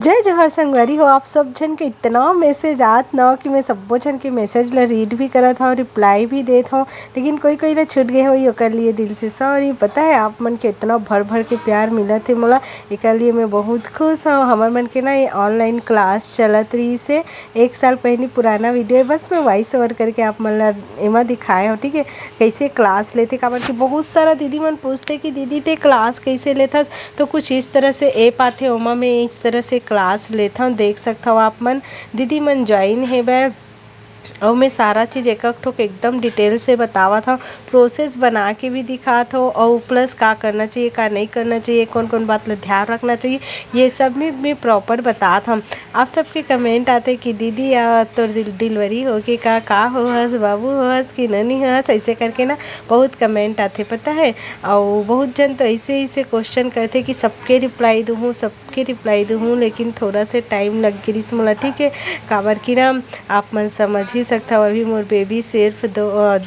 जय जोहर संगवारी हो। आप सब जन के इतना मैसेज आत न कि मैं सब्बो जन के मैसेज ला रीड भी करत हूँ, रिप्लाई भी देत हूँ, लेकिन कोई ला छूट गए हो ओकर लिए दिल से सॉरी। पता है आप मन के इतना भर भर के प्यार मिलत है मोला, एकर लिए मैं बहुत खुश हूँ। हमर मन के ना ये ऑनलाइन क्लास चलत रही से 1 साल पहले पुराना वीडियो है, बस मैं वॉइस ओवर करके आप मन ला एमा दिखाए हो। ठीक है, कैसे क्लास लेते काबर कि बहुत सारा दीदी मन पूछते कि दीदी ते क्लास कैसे लेथस, तो कुछ इस तरह से ऐप आथे ओमा मैं इस तरह से क्लास लेता हूँ। देख सकता हो आप मन दीदी मन ज्वाइन है बै और मैं सारा चीज़ एक ठोक एकदम डिटेल से बतावत हूँ, प्रोसेस बना के भी दिखात हो और प्लस का करना चाहिए का नहीं करना चाहिए, कौन कौन बात ला ध्यान रखना चाहिए, ये सब में मैं प्रॉपर बतात हूँ। आप सबके कमेंट आते कि दीदी तो डिलीवरी हो के का हो हस बाबू हो हस कि ननी हस, ऐसे करके ना बहुत कमेंट आते पता है। और बहुत जन तो ऐसे ऐसे क्वेश्चन करते कि सबके रिप्लाई दूँ लेकिन थोड़ा से टाइम लग गई मोला। ठीक है, काबर की ना आप मन समझ ही सकता हो, अभी मोर बेबी सिर्फ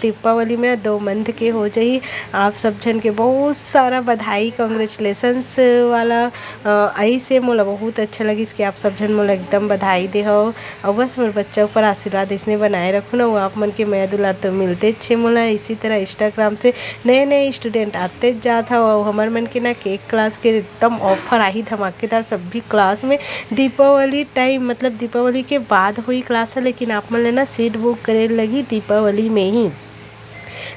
दीपावली में 2 मंथ के हो जाही। आप सब जन के बहुत सारा बधाई कांग्रेचुलेशंस वाला आई से मोला बहुत अच्छा लगिस कि आप सब जन मोला एकदम बधाई दे हो। और बस मोर बच्चा ऊपर आशीर्वाद इसने बनाए रखो ना, वो आप मन के मैं दुलार तो मिलते छे मोला। इसी तरह इंस्टाग्राम से नए नए स्टूडेंट आते जात हो और हमार मन के ना केक क्लास के एकदम ऑफर आई धमाकेदार सभी क्लास में। दीपावली टाइम मतलब दीपावली के बाद हुई क्लास है, लेकिन आप मन लेना सीट बुक करे लगी दीपावली में ही।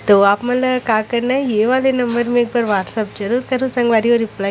तो आप मन का करना है, ये वाले नंबर में एक बार व्हाट्सअप जरूर करो संगवारी और रिप्लाई